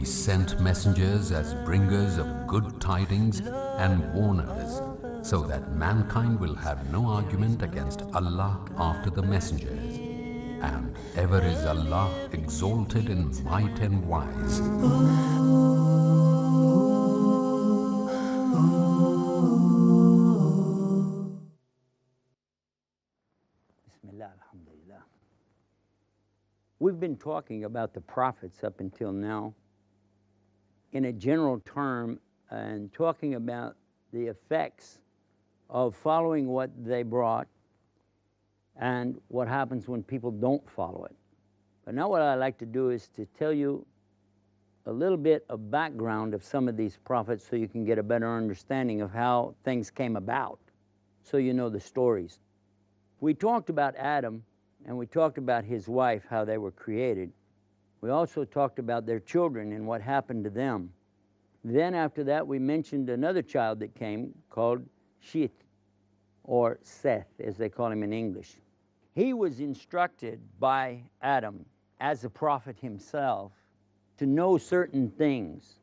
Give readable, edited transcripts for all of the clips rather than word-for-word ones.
sent messengers as bringers of good tidings and warners, so that mankind will have no argument against Allah after the messengers. And ever is Allah exalted in might and wise. Bismillah, alhamdulillah. We've been talking about the prophets up until now in a general term and talking about the effects of following what they brought and what happens when people don't follow it. But now what I'd like to do is to tell you a little bit of background of some of these prophets so you can get a better understanding of how things came about, so you know the stories. We talked about Adam and we talked about his wife, how they were created. We also talked about their children and what happened to them. Then after that we mentioned another child that came called Sheth, or Seth as they call him in English. He was instructed by Adam as a prophet himself to know certain things,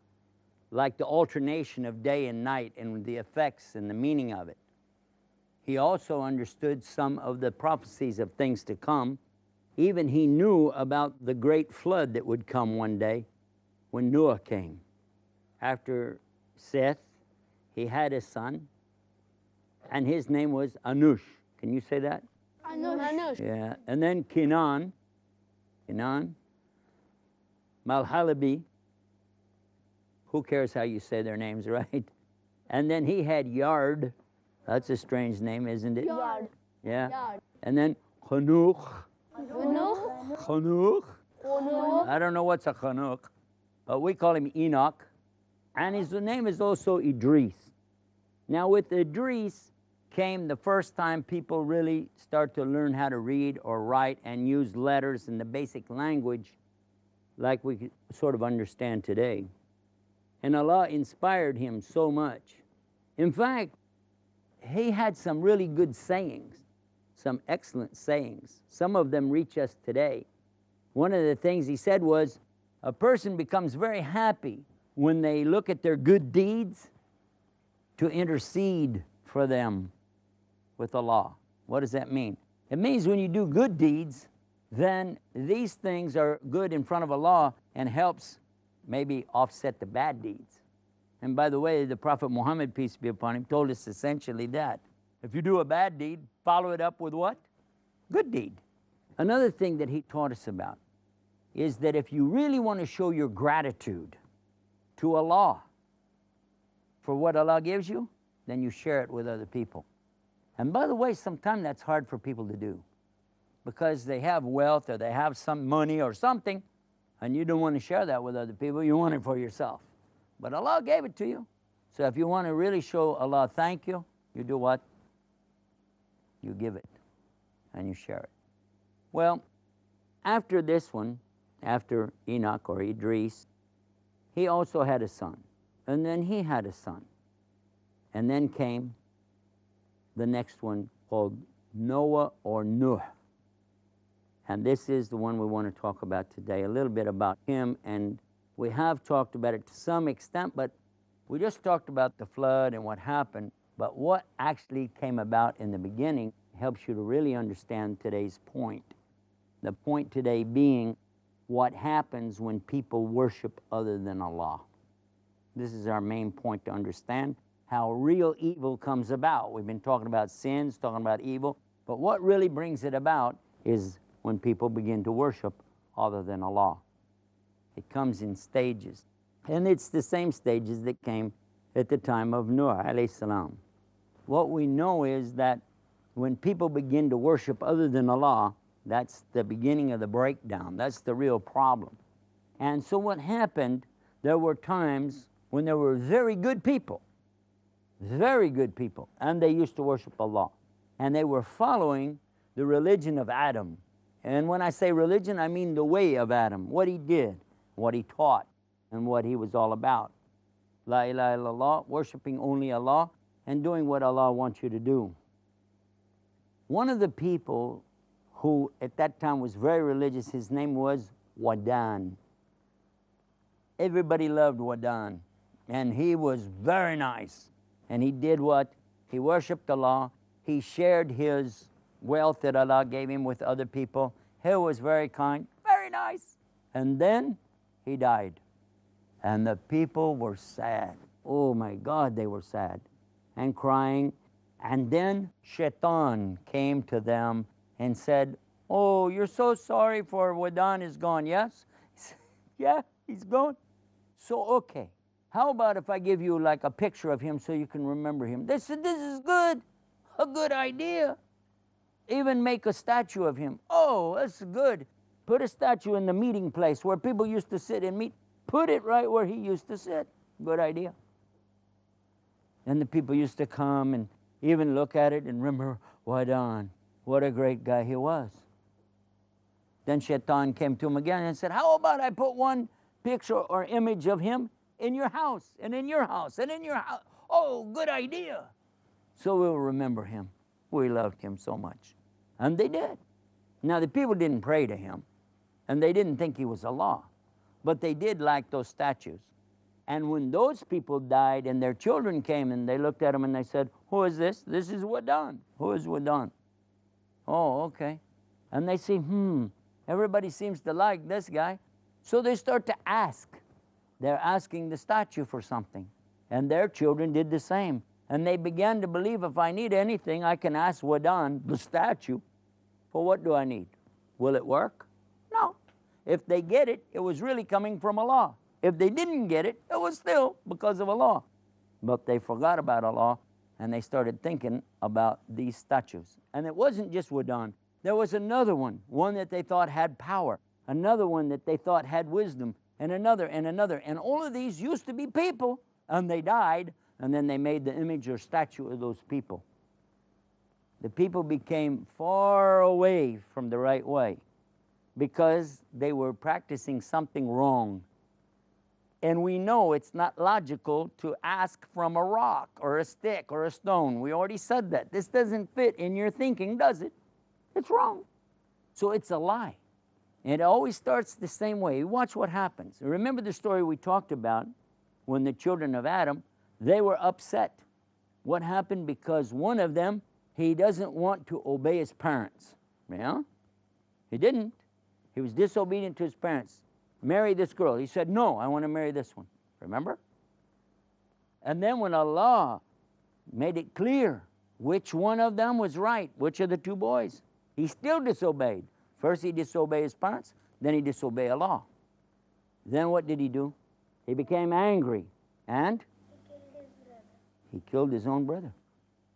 like the alternation of day and night and the effects and the meaning of it. He also understood some of the prophecies of things to come. Even he knew about the great flood that would come one day when Noah came. After Seth, he had a son, and his name was Anush. Can you say that? Anush. Yeah. And then Kenan, Malhalabi. Who cares how you say their names, right? And then he had Yard. That's a strange name, isn't it? Yard. Yeah. Yard. And then Hanukh. Hanukh. Hanukh. Hanukh. I don't know what's a Hanukh, but we call him Enoch. And his name is also Idris. Now with Idris came the first time people really start to learn how to read or write and use letters in the basic language like we sort of understand today. And Allah inspired him so much. In fact, he had some really good sayings, some excellent sayings. Some of them reach us today. One of the things he said was, a person becomes very happy when they look at their good deeds to intercede for them with Allah. What does that mean? It means when you do good deeds, then these things are good in front of Allah and helps maybe offset the bad deeds. And by the way, the Prophet Muhammad, peace be upon him, told us essentially that. If you do a bad deed, follow it up with what? Good deed. Another thing that he taught us about is that if you really want to show your gratitude to Allah for what Allah gives you, then you share it with other people. And by the way, sometimes that's hard for people to do because they have wealth or they have some money or something, and you don't want to share that with other people. You want it for yourself. But Allah gave it to you. So if you want to really show Allah thank you, you do what? You give it and you share it. Well, after this one, after Enoch or Idris, he also had a son. And then he had a son. And then came the next one called Noah or Nuh. And this is the one we want to talk about today, a little bit about him. And we have talked about it to some extent, but we just talked about the flood and what happened. But what actually came about in the beginning helps you to really understand today's point. The point today being what happens when people worship other than Allah. This is our main point to understand how real evil comes about. We've been talking about sins, talking about evil, but what really brings it about is when people begin to worship other than Allah. It comes in stages. And it's the same stages that came at the time of Noah alayhi salam. What we know is that when people begin to worship other than Allah, that's the beginning of the breakdown. That's the real problem. And so what happened, there were times when there were very good people, and they used to worship Allah. And they were following the religion of Adam. And when I say religion, I mean the way of Adam, what he did, what he taught, and what he was all about. La ilaha illallah, worshiping only Allah, and doing what Allah wants you to do. One of the people who at that time was very religious, his name was Wadan. Everybody loved Wadan, and he was very nice. And he did what? He worshipped Allah. He shared his wealth that Allah gave him with other people. He was very kind, very nice. And then he died. And the people were sad. Oh my God, they were sad and crying. And then Shaitan came to them and said, oh, you're so sorry for Wadan is gone, yes? He said, yeah, he's gone. So, okay, how about if I give you like a picture of him so you can remember him? They said, this is good, a good idea. Even make a statue of him. Oh, that's good. Put a statue in the meeting place where people used to sit and meet. Put it right where he used to sit. Good idea. And the people used to come and even look at it and remember Wadan. What a great guy he was. Then Shaitan came to him again and said, how about I put one picture or image of him in your house and in your house and in your house? Oh, good idea. So we'll remember him. We loved him so much. And they did. Now the people didn't pray to him and they didn't think he was Allah, but they did like those statues. And when those people died and their children came and they looked at him and they said, who is this? This is Wadan. Who is Wadan? Oh, okay. And they say, everybody seems to like this guy. So they start to ask. They're asking the statue for something. And their children did the same. And they began to believe, if I need anything, I can ask Wadan, the statue, for what do I need? Will it work? No. If they get it, it was really coming from Allah. If they didn't get it, it was still because of Allah. But they forgot about Allah and they started thinking about these statues. And it wasn't just Wadan. There was another one that they thought had power, another one that they thought had wisdom, and another, and another. And all of these used to be people, and they died, and then they made the image or statue of those people. The people became far away from the right way because they were practicing something wrong. And we know it's not logical to ask from a rock or a stick or a stone. We already said that. This doesn't fit in your thinking, does it? It's wrong. So it's a lie. And it always starts the same way. Watch what happens. Remember the story we talked about when the children of Adam, they were upset. What happened? Because one of them, he doesn't want to obey his parents. Yeah? He didn't. He was disobedient to his parents. Marry this girl. He said, no, I want to marry this one. Remember? And then when Allah made it clear which one of them was right, which of the two boys, he still disobeyed. First he disobeyed his parents, then he disobeyed Allah. Then what did he do? He became angry and he killed his own brother.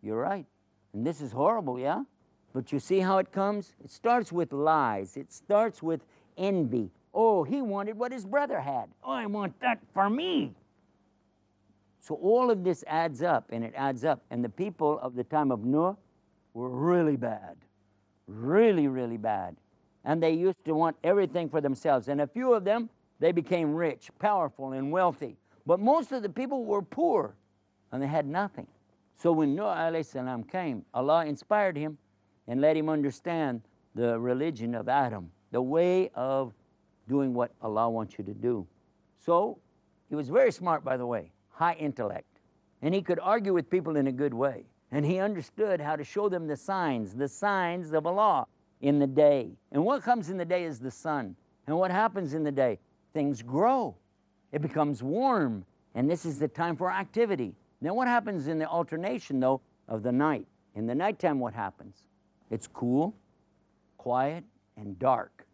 You're right. And this is horrible, yeah? But you see how it comes? It starts with lies. It starts with envy. Oh, he wanted what his brother had. Oh, I want that for me. So all of this adds up, and it adds up. And the people of the time of Noah were really bad. Really, really bad. And they used to want everything for themselves. And a few of them, they became rich, powerful, and wealthy. But most of the people were poor, and they had nothing. So when Noah alayhi salam came, Allah inspired him and let him understand the religion of Adam, the way of doing what Allah wants you to do. So he was very smart, by the way, high intellect. And he could argue with people in a good way. And he understood how to show them the signs of Allah in the day. And what comes in the day is the sun. And what happens in the day? Things grow. It becomes warm. And this is the time for activity. Now what happens in the alternation, though, of the night? In the nighttime, what happens? It's cool, quiet, and dark.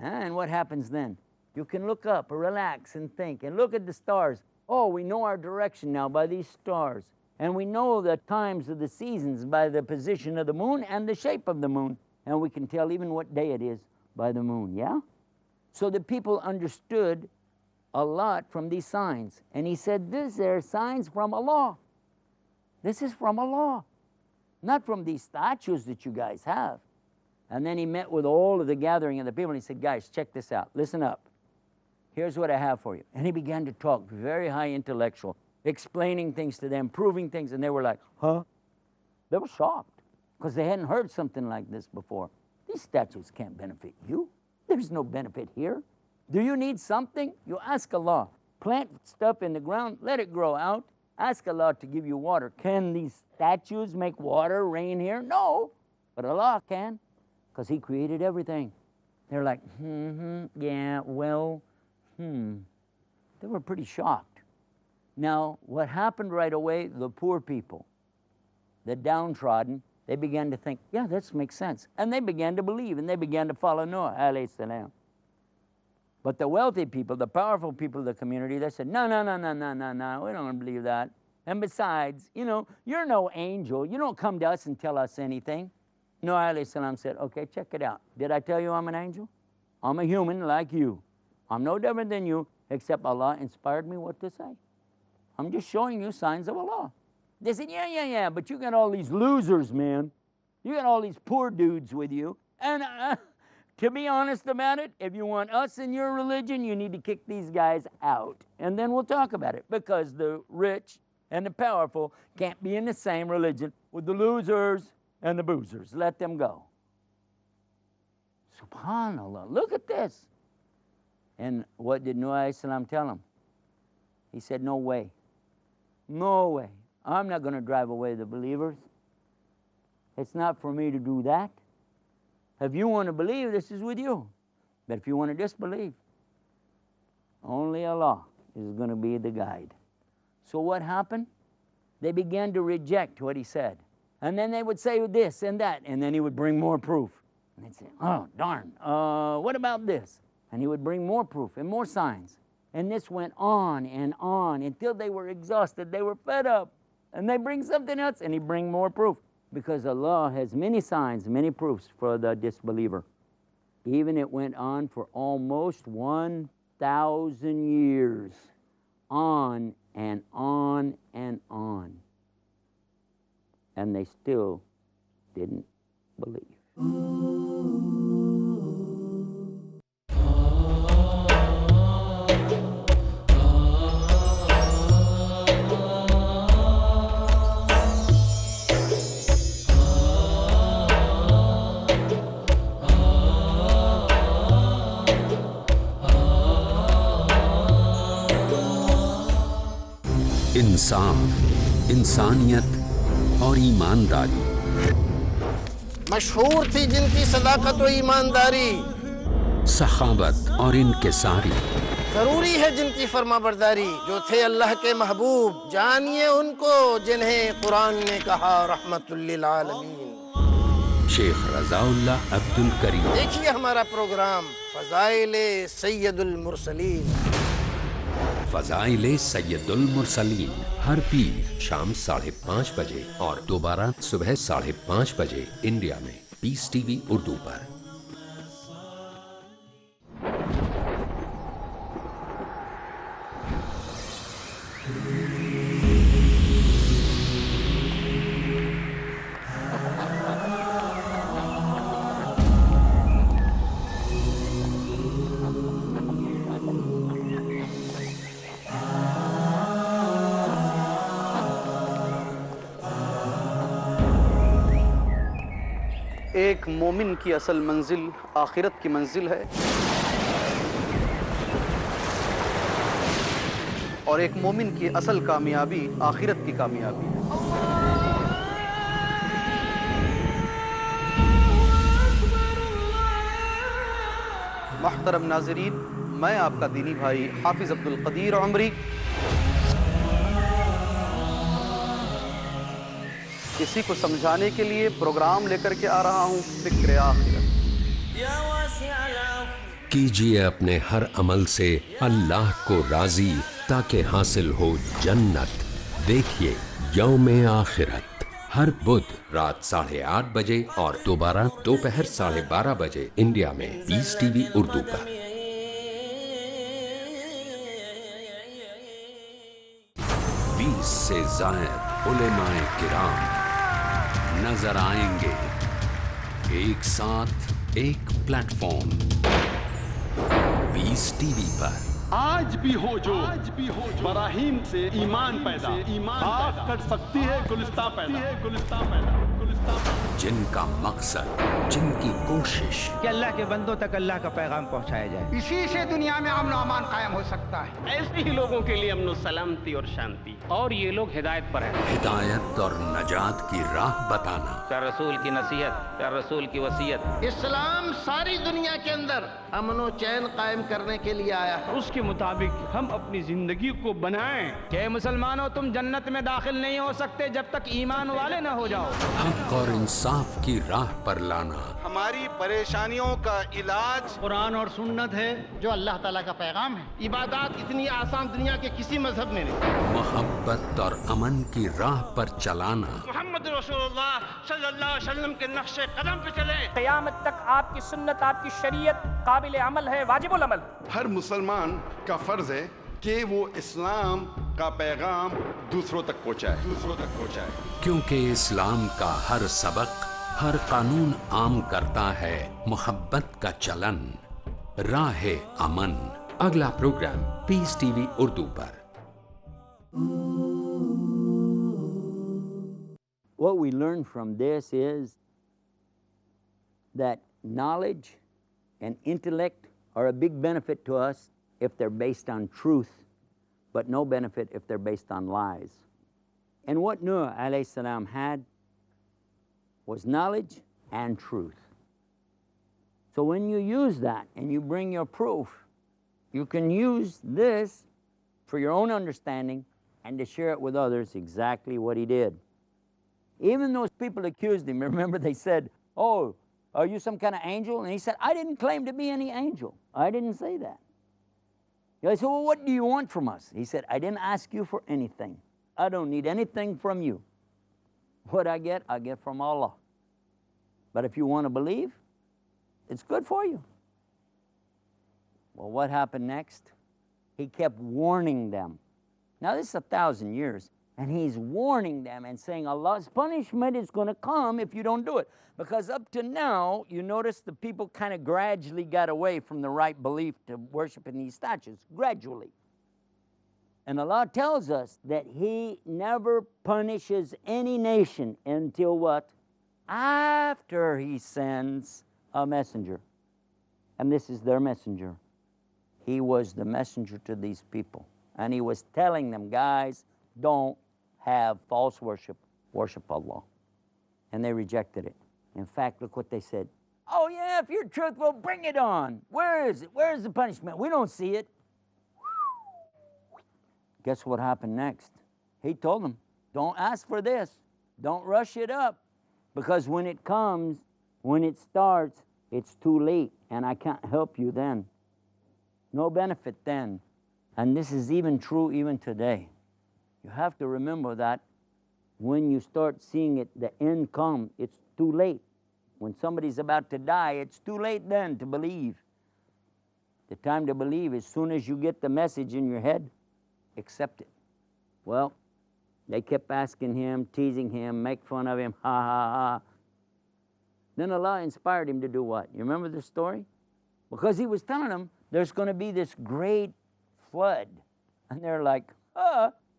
And what happens then? You can look up or relax and think and look at the stars. Oh, we know our direction now by these stars. And we know the times of the seasons by the position of the moon and the shape of the moon. And we can tell even what day it is by the moon, yeah? So the people understood a lot from these signs. And he said, these are signs from Allah. This is from Allah, not from these statues that you guys have. And then he met with all of the gathering of the people and he said, guys, check this out. Listen up. Here's what I have for you. And he began to talk, very high intellectual, explaining things to them, proving things. And they were like, huh? They were shocked because they hadn't heard something like this before. These statues can't benefit you. There's no benefit here. Do you need something? You ask Allah. Plant stuff in the ground, let it grow out. Ask Allah to give you water. Can these statues make water rain here? No, but Allah can, because He created everything. They're like, yeah, well, They were pretty shocked. Now, what happened right away, the poor people, the downtrodden, they began to think, yeah, this makes sense. And they began to believe, and they began to follow Noah, alayhi salam. But the wealthy people, the powerful people of the community, they said, no, we don't believe that. And besides, you're no angel. You don't come to us and tell us anything. Noah alayhi salam said, okay, check it out. Did I tell you I'm an angel? I'm a human like you. I'm no different than you, except Allah inspired me what to say. I'm just showing you signs of Allah. They said, yeah, but you got all these losers, man. You got all these poor dudes with you. And to be honest about it, if you want us in your religion, you need to kick these guys out. And then we'll talk about it, because the rich and the powerful can't be in the same religion with the losers and the boozers. Let them go. SubhanAllah, look at this. And what did Noah alayhi salam tell him? He said, no way. No way. I'm not going to drive away the believers. It's not for me to do that. If you want to believe, this is with you. But if you want to disbelieve, only Allah is going to be the guide. So what happened? They began to reject what he said. And then they would say this and that, and then he would bring more proof. And they'd say, oh, darn, what about this? And he would bring more proof and more signs. And this went on until they were exhausted. They were fed up. And they bring something else, and he bring more proof. Because Allah has many signs, many proofs for the disbeliever. Even it went on for almost 1,000 years. On and on and on. And they still didn't believe. इंसाफ, इंसानियत और ईमानदारी। मशहूर थी जिनकी सदाकत और ईमानदारी, सखावत और इनकिसारी। जरूरी है जिनकी फरमाबरदारी, जो थे अल्लाह के महबूब, जानिए उनको जिन्हें कुरान ने कहा रहमतुल लिल आलमीन। शेख रज़ाउल्लाह अब्दुल करीम। देखिए हमारा प्रोग्राम फ़ज़ाइले सैयदुल मुरसलीन। फ़ज़ाइले सैयदुल मुरसलीन हर पीर शाम 5:30 बजे और दोबारा सुबह 5:30 बजे इंडिया में पीस टीवी उर्दू पर। ایک مومن کی اصل منزل آخرت کی منزل ہے، اور ایک مومن کی اصل کامیابی آخرت کی کامیابی ہے۔ محترم ناظرین، میں آپ کا دینی بھائی حافظ عبد القدیر عمری کسی کو سمجھانے کے لیے پروگرام لے کر کے آ رہا ہوں، فکر آخرت۔ کیجئے اپنے ہر عمل سے اللہ کو راضی تاکہ حاصل ہو جنت۔ دیکھیے یوم آخرت ہر بدھ رات 8:30 بجے اور دوبارہ دوپہر 12:30 بجے انڈیا میں پیس ٹی وی اردو پر۔ 20 سے زائد علماء کرام نظر آئیں گے، ایک ساتھ ایک پلیٹ فارم پیس ٹی وی پر۔ آج بھی ہو جو براہیم سے ایمان پیدا، آگ کٹ سکتی ہے گلستہ پیدا۔ जिनका मकसद, जिनकी कोशिश कि अल्लाह के बंदों तक अल्लाह का पैगाम पहुंचाया जाए। इसी से दुनिया में अमन अमान कायम हो सकता है। ऐसे ही लोगों के लिए अमन सलामती और शांति, और ये लोग हिदायत पर हैं। हिदायत और नजात की राह बताना। क्या रसूल की नसीहत, क्या रसूल की वसीयत। इस्लाम सारी दुनिया के अंदर अमन और चैन कायम करने के लिए आया है। उसके मुताबिक हम अपनी जिंदगी को बनाएं कि मुसलमानों तुम जन्नत में दाखिल नहीं हो सकते जब तक ईमान वाले न हो जाओ। हक और इंसाफ की राह पर लाना। हमारी परेशानियों का इलाज कुरान और सुन्नत है, जो अल्लाह ताला का पैगाम है। इबादत इतनी आसान दुनिया के किसी मजहब में नहीं। मोहब्बत और अमन की राह पर चलाना। मोहम्मद रसूलुल्लाह सल्लल्लाहु अलैहि वसल्लम के नक्शे कदम पे चले। क़यामत तक आपकी सुन्नत, आपकी शरीयत काबिल अमल है, वाजिबुल अमल। हर मुसलमान का फर्ज है कि वो इस्लाम का पैगाम दूसरों तक पहुंचाए। क्योंकि इस्लाम का हर सबक, हर कानून आम करता है मोहब्बत का चलन, राह अमन। अगला प्रोग्राम पीस टीवी उर्दू पर। What we learn from this is that knowledge and intellect are a big benefit to us if they're based on truth, but no benefit if they're based on lies. And what Nuh alayhi salam had was knowledge and truth. So when you use that and you bring your proof, you can use this for your own understanding and to share it with others exactly what he did. Even those people accused him, remember they said, "Oh, are you some kind of angel?" And he said, "I didn't claim to be any angel. I didn't say that." They said, "Well, what do you want from us?" He said, "I didn't ask you for anything. I don't need anything from you. What I get from Allah. But if you want to believe, it's good for you." Well, what happened next? He kept warning them. Now, this is 1,000 years, and he's warning them and saying Allah's punishment is going to come if you don't do it. Because up to now, you notice the people kind of gradually got away from the right belief to worshiping these statues, gradually. And Allah tells us that He never punishes any nation until what? After He sends a messenger. And this is their messenger. He was the messenger to these people. And He was telling them, guys, don't have false worship, worship Allah. And they rejected it. In fact, look what they said. "Oh yeah, if you're truthful, bring it on. Where is it? Where's the punishment? We don't see it." Guess what happened next? He told them, don't ask for this. Don't rush it up. Because when it comes, when it starts, it's too late. And I can't help you then. No benefit then. And this is even true even today. You have to remember that when you start seeing it, the end come, it's too late. When somebody's about to die, it's too late then to believe. The time to believe, as soon as you get the message in your head, accept it. Well, they kept asking him, teasing him, make fun of him, ha ha ha. Then Allah inspired him to do what? You remember the story? Because He was telling them there's going to be this great flood. And they're like,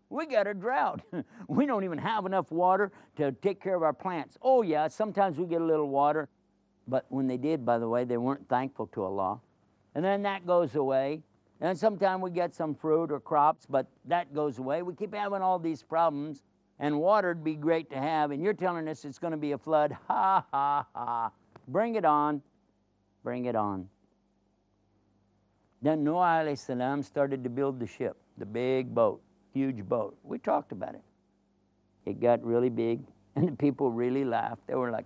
we got a drought. We don't even have enough water to take care of our plants. Oh yeah, sometimes we get a little water. But when they did, by the way, they weren't thankful to Allah. And then that goes away. And sometimes we get some fruit or crops, but that goes away. We keep having all these problems, and water'd be great to have, and you're telling us it's going to be a flood. Ha, ha, ha. Bring it on. Bring it on. Then Noah alayhi salam started to build the ship, the big boat, huge boat. We talked about it. It got really big, and the people really laughed. They were like,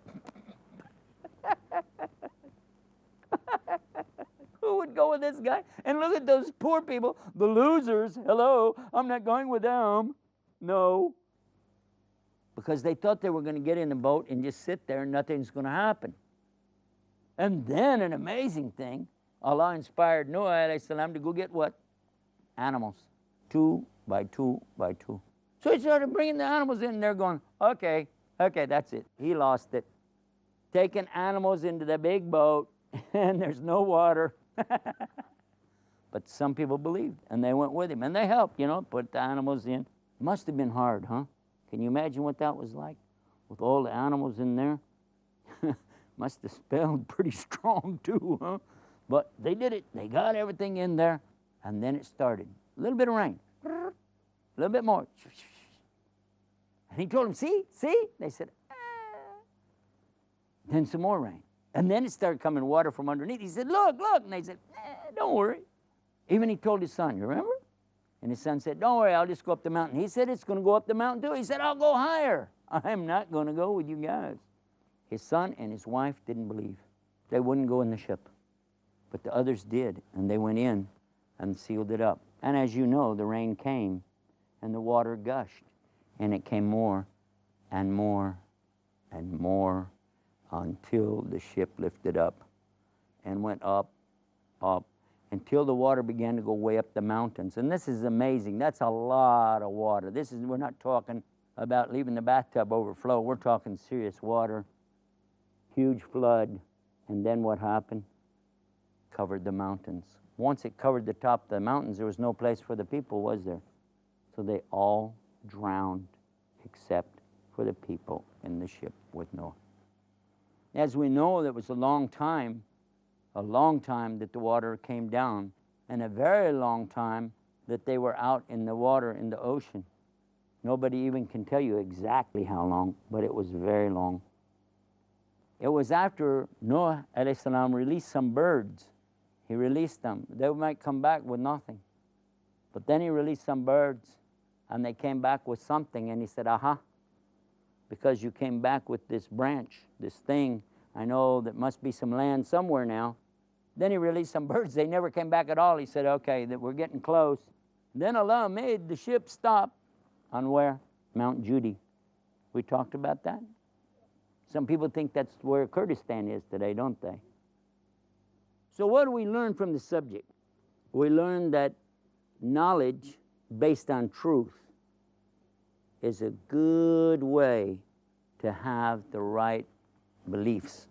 who would go with this guy? And look at those poor people, the losers. Hello, I'm not going with them. No. Because they thought they were going to get in the boat and just sit there and nothing's going to happen. And then an amazing thing, Allah inspired Noah alayhi salam to go get what? Animals. 2 by 2 by 2. So he started bringing the animals in, and they're going, okay, that's it. He lost it. Taking animals into the big boat, and there's no water. But some people believed, and they went with him, and they helped, put the animals in. Must have been hard, huh? Can you imagine what that was like? with all the animals in there. Must have smelled pretty strong too, huh? But they did it. They got everything in there, and then it started. A little bit of rain, a little bit more. And he told them, see? They said, ah. Then some more rain. And then it started coming water from underneath. He said, look. And they said, don't worry. Even he told his son, you remember? And his son said, don't worry, I'll just go up the mountain. He said, it's going to go up the mountain too. He said, I'll go higher. I'm not going to go with you guys. His son and his wife didn't believe. They wouldn't go in the ship. But the others did, and they went in and sealed it up. And as you know, the rain came, and the water gushed, and it came more and more and more until the ship lifted up and went up, until the water began to go way up the mountains. And this is amazing. That's a lot of water. We're not talking about leaving the bathtub overflow. We're talking serious water, huge flood. And then what happened? Covered the mountains. Once it covered the top of the mountains, there was no place for the people, was there? So they all drowned except for the people in the ship with Noah. As we know, that was a long time that the water came down, and a very long time that they were out in the water in the ocean. Nobody even can tell you exactly how long, but it was very long. It was after Noah alayhi salam released some birds. He released them. They might come back with nothing. But then he released some birds, and they came back with something, and he said, aha, because you came back with this branch, this thing, I know that must be some land somewhere now. Then he released some birds. They never came back at all. He said, okay, that we're getting close. Then Allah made the ship stop on where? Mount Judy. We talked about that. Some people think that's where Kurdistan is today, don't they? So what do we learn from the subject? We learn that knowledge based on truth is a good way to have the right beliefs.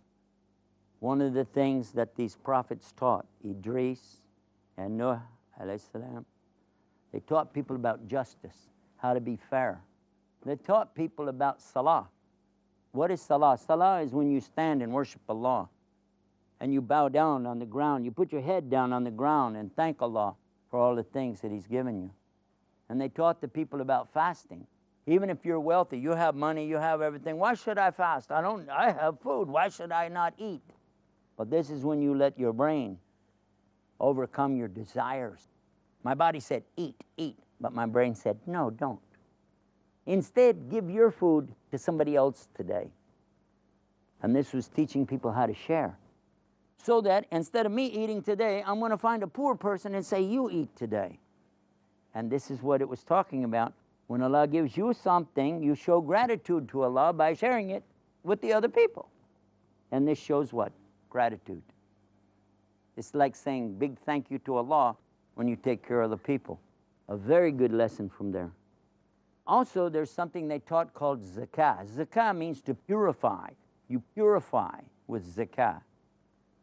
One of the things that these prophets taught, Idris and Noah alayhi salam, they taught people about justice, how to be fair. They taught people about salah. What is salah? Salah is when you stand and worship Allah and you bow down on the ground. You put your head down on the ground and thank Allah for all the things that He's given you. And they taught the people about fasting. Even if you're wealthy, you have money, you have everything. Why should I fast? I have food. Why should I not eat? But this is when you let your brain overcome your desires. My body said, eat. But my brain said, no, don't. Instead, give your food to somebody else today. And this was teaching people how to share. So that instead of me eating today, I'm going to find a poor person and say, you eat today. And this is what it was talking about. When Allah gives you something, you show gratitude to Allah by sharing it with the other people. And this shows what? Gratitude. It's like saying big thank you to Allah when you take care of the people. A very good lesson from there. Also, there's something they taught called zakah. Zakah means to purify. You purify with zakah.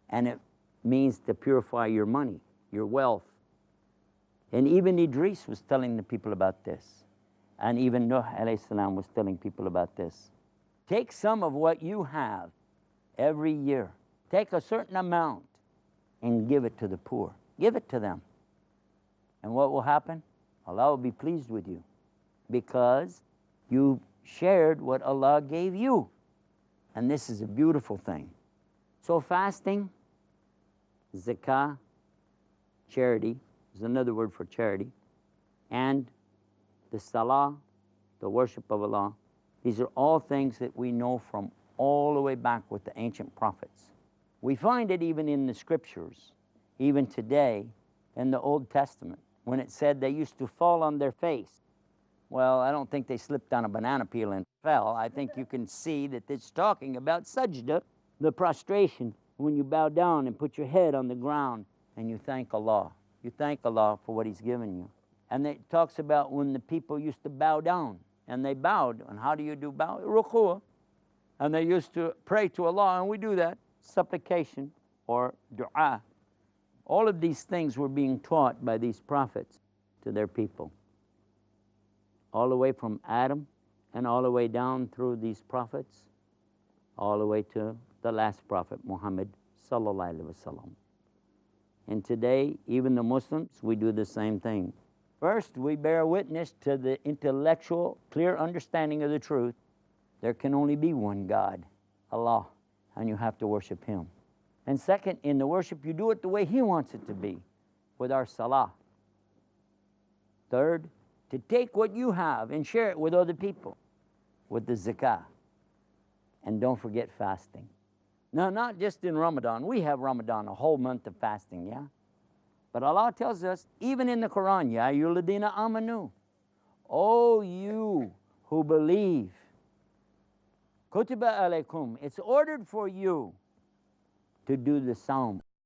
And it means to purify your money, your wealth. And even Idris was telling the people about this. And even Nuh alayhi salam was telling people about this. Take some of what you have every year. Take a certain amount and give it to the poor. Give it to them. And what will happen? Allah will be pleased with you because you shared what Allah gave you. And this is a beautiful thing. So fasting, zakah, charity is another word for charity, and the salah, the worship of Allah, these are all things that we know from all the way back with the ancient prophets. We find it even in the scriptures, even today in the Old Testament, when it said they used to fall on their face. Well, I don't think they slipped on a banana peel and fell. I think you can see that it's talking about sajda, the prostration, when you bow down and put your head on the ground and you thank Allah. You thank Allah for what He's given you. And it talks about when the people used to bow down, and they bowed. And how do you do bow? Ruku'ah. And they used to pray to Allah, and we do that. Supplication or dua. All of these things were being taught by these prophets to their people. All the way from Adam and all the way down through these prophets, all the way to the last prophet, Muhammad sallallahu alaihi wasallam. And today, even the Muslims, we do the same thing. First, we bear witness to the intellectual, clear understanding of the truth. There can only be one God, Allah, and you have to worship Him. And second, in the worship, you do it the way He wants it to be, with our salah. Third, to take what you have and share it with other people, with the zakah. And don't forget fasting. Now, not just in Ramadan. We have Ramadan, a whole month of fasting, yeah? But Allah tells us, even in the Quran, Ya ayyuhalladhina amanu, O you who believe, kutiba alaykum, it's ordered for you to do the Sawm.